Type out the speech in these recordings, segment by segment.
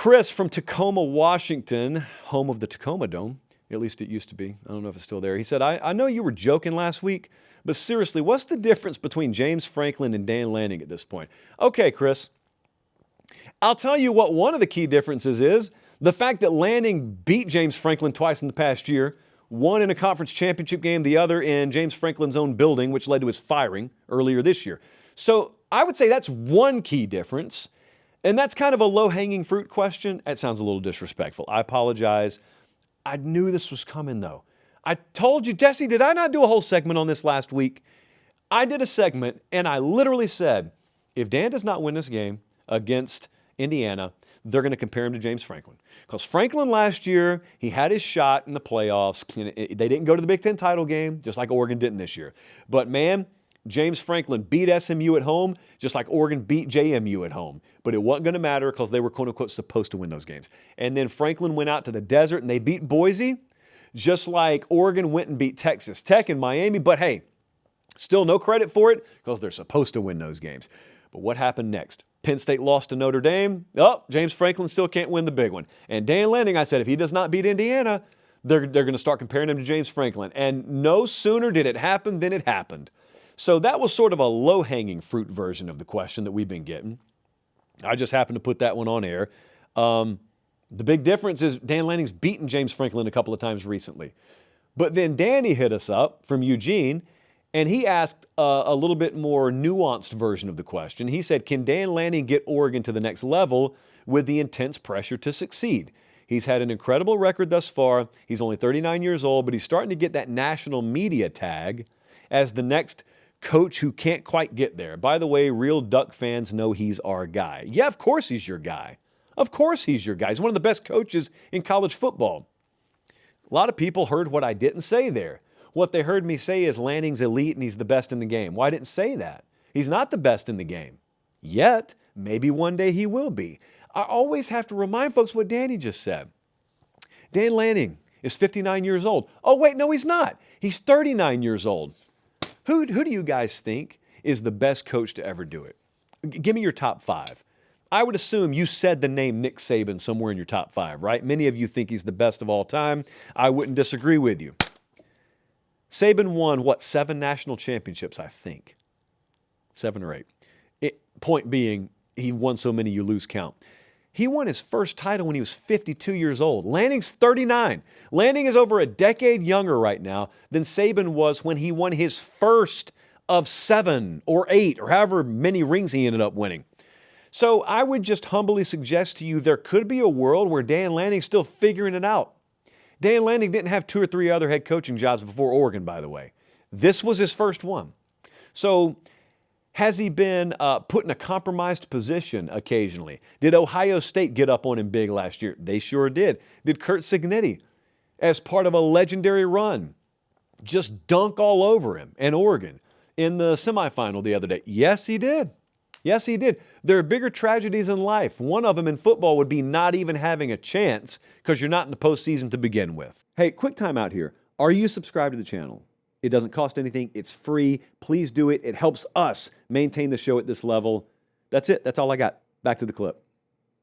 Chris from Tacoma, Washington, home of the Tacoma Dome. At least it used to be. I don't know if it's still there. He said, I know you were joking last week, but seriously, what's the difference between James Franklin and Dan Lanning at this point? Okay, Chris, I'll tell you what one of the key differences is. The fact that Lanning beat James Franklin twice in the past year, one in a conference championship game, the other in James Franklin's own building, which led to his firing earlier this year. So I would say that's one key difference. And that's kind of a low-hanging fruit question. That sounds a little disrespectful. I apologize. I knew this was coming, though. I told you, Jesse, did I not do a whole segment on this last week? I did a segment, and I literally said, if Dan does not win this game against Indiana, they're going to compare him to James Franklin. Because Franklin last year, he had his shot in the playoffs. They didn't go to the Big Ten title game, just like Oregon didn't this year. But, man, James Franklin beat SMU at home, just like Oregon beat JMU at home. But it wasn't going to matter because they were, quote-unquote, supposed to win those games. And then Franklin went out to the desert and they beat Boise, just like Oregon went and beat Texas Tech and Miami. But, hey, still no credit for it because they're supposed to win those games. But what happened next? Penn State lost to Notre Dame. Oh, James Franklin still can't win the big one. And Dan Lanning, I said, if he does not beat Indiana, they're going to start comparing him to James Franklin. And no sooner did it happen than it happened. So that was sort of a low-hanging fruit version of the question that we've been getting. I just happened to put that one on air. The big difference is Dan Lanning's beaten James Franklin a couple of times recently. But then Danny hit us up from Eugene, and he asked a little bit more nuanced version of the question. He said, can Dan Lanning get Oregon to the next level with the intense pressure to succeed? He's had an incredible record thus far. He's only 39 years old, but he's starting to get that national media tag as the next coach who can't quite get there. By the way, real Duck fans know he's our guy. Yeah, of course he's your guy. Of course he's your guy. He's one of the best coaches in college football. A lot of people heard what I didn't say there. What they heard me say is Lanning's elite and he's the best in the game. Well, I didn't say that. He's not the best in the game. Yet, maybe one day he will be. I always have to remind folks what Danny just said. Dan Lanning is 59 years old. Oh, wait, no, he's not. He's 39 years old. Who do you guys think is the best coach to ever do it? Give me your top five. I would assume you said the name Nick Saban somewhere in your top five, right? Many of you think he's the best of all time. I wouldn't disagree with you. Saban won, 7 national championships, I think. 7 or 8. Point being, he won so many you lose count. He won his first title when he was 52 years old. Lanning's 39. Lanning is over a decade younger right now than Saban was when he won his first of 7 or 8 or however many rings he ended up winning. So I would just humbly suggest to you there could be a world where Dan Lanning's still figuring it out. Dan Lanning didn't have 2 or 3 other head coaching jobs before Oregon, by the way. This was his first one. So has he been put in a compromised position occasionally? Did Ohio State get up on him big last year? They sure did. Did Curt Cignetti, as part of a legendary run, just dunk all over him and Oregon in the semifinal the other day? Yes, he did. Yes, he did. There are bigger tragedies in life. One of them in football would be not even having a chance because you're not in the postseason to begin with. Hey, quick time out here. Are you subscribed to the channel? It doesn't cost anything. It's free. Please do it. It helps us maintain the show at this level. That's it. That's all I got. Back to the clip.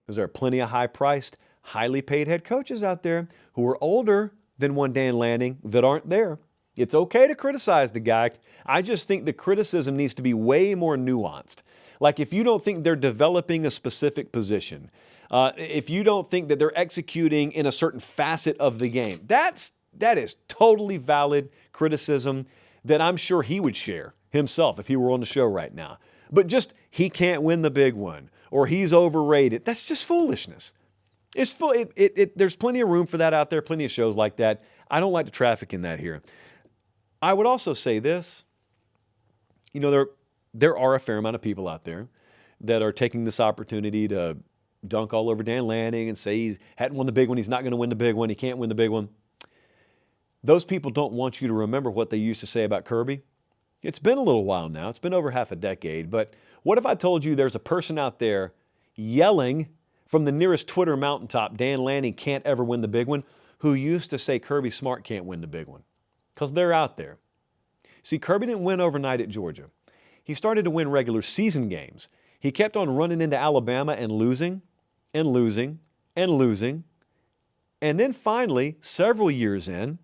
Because there are plenty of high-priced, highly paid head coaches out there who are older than one Dan Lanning that aren't there. It's okay to criticize the guy. I just think the criticism needs to be way more nuanced. Like if you don't think they're developing a specific position, if you don't think that they're executing in a certain facet of the game, that is totally valid criticism that I'm sure he would share himself if he were on the show right now. But just he can't win the big one or he's overrated. That's just foolishness. There's plenty of room for that out there, plenty of shows like that. I don't like to traffic in that here. I would also say this. You know, there are a fair amount of people out there that are taking this opportunity to dunk all over Dan Lanning and say he hadn't won the big one, he's not going to win the big one, he can't win the big one. Those people don't want you to remember what they used to say about Kirby. It's been a little while now. It's been over half a decade. But what if I told you there's a person out there yelling from the nearest Twitter mountaintop, Dan Lanning can't ever win the big one, who used to say Kirby Smart can't win the big one? Because they're out there. See, Kirby didn't win overnight at Georgia. He started to win regular season games. He kept on running into Alabama and losing and losing. And then finally, several years in,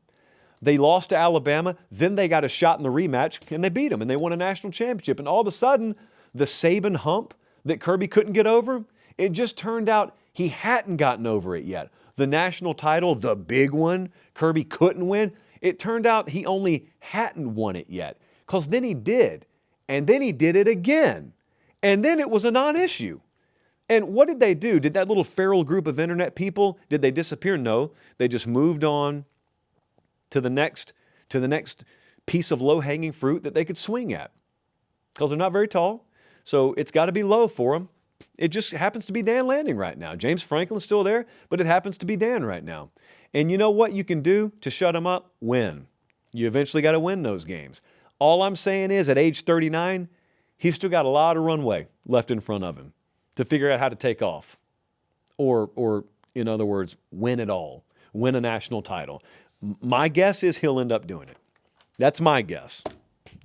they lost to Alabama. Then they got a shot in the rematch, and they beat them, and they won a national championship. And all of a sudden, the Saban hump that Kirby couldn't get over, it just turned out he hadn't gotten over it yet. The national title, the big one, Kirby couldn't win. It turned out he only hadn't won it yet, because then he did, and then he did it again, and then it was a non-issue. And what did they do? Did that little feral group of internet people, did they disappear? No, they just moved on to the next piece of low-hanging fruit that they could swing at, because they're not very tall, so it's got to be low for them. It just happens to be Dan Lanning right now. James Franklin's still there, but it happens to be Dan right now. And you know what you can do to shut him up? Win. You eventually got to win those games. All I'm saying is, at age 39, he's still got a lot of runway left in front of him to figure out how to take off. Or in other words, win it all. Win a national title. My guess is he'll end up doing it. That's my guess.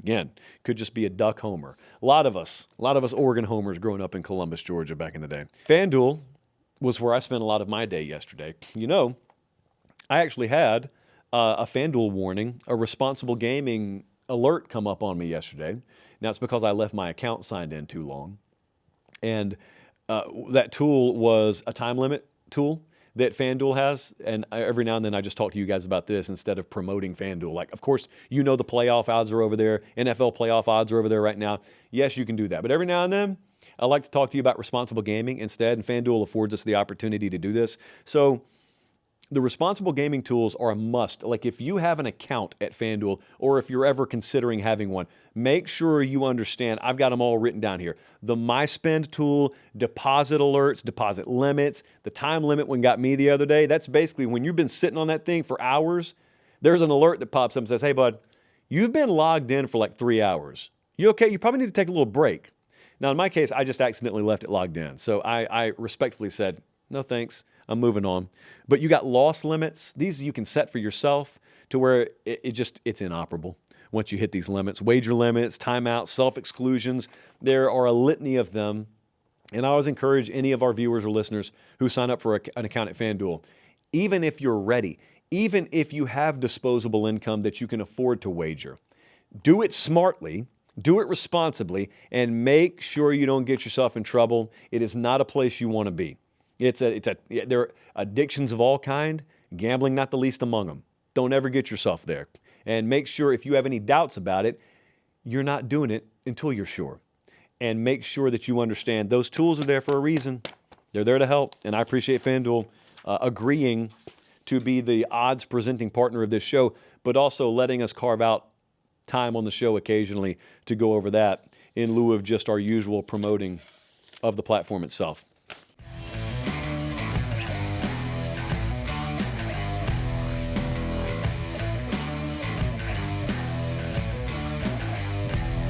Again, could just be a duck homer. A lot of us Oregon homers growing up in Columbus, Georgia back in the day. FanDuel was where I spent a lot of my day yesterday. You know, I actually had a FanDuel warning, a responsible gaming alert come up on me yesterday. Now, it's because I left my account signed in too long. And that tool was a time limit tool that FanDuel has, and every now and then I just talk to you guys about this instead of promoting FanDuel. Like, of course, you know the playoff odds are over there. NFL playoff odds are over there right now. Yes, you can do that. But every now and then, I like to talk to you about responsible gaming instead, and FanDuel affords us the opportunity to do this. So the responsible gaming tools are a must. Like, if you have an account at FanDuel, or if you're ever considering having one, make sure you understand. I've got them all written down here. The My Spend tool, deposit alerts, deposit limits, the time limit one got me the other day. That's basically when you've been sitting on that thing for hours, there's an alert that pops up and says, hey, bud, you've been logged in for like 3 hours. You okay? You probably need to take a little break. Now, in my case, I just accidentally left it logged in. So I respectfully said, no thanks, I'm moving on. But you got loss limits. These you can set for yourself to where it's inoperable once you hit these limits. Wager limits, timeouts, self-exclusions. There are a litany of them. And I always encourage any of our viewers or listeners who sign up for an account at FanDuel, even if you're ready, even if you have disposable income that you can afford to wager, do it smartly, do it responsibly, and make sure you don't get yourself in trouble. It is not a place you want to be. There are addictions of all kind, gambling not the least among them. Don't ever get yourself there. And make sure if you have any doubts about it, you're not doing it until you're sure. And make sure that you understand those tools are there for a reason. They're there to help. And I appreciate FanDuel agreeing to be the odds presenting partner of this show, but also letting us carve out time on the show occasionally to go over that in lieu of just our usual promoting of the platform itself.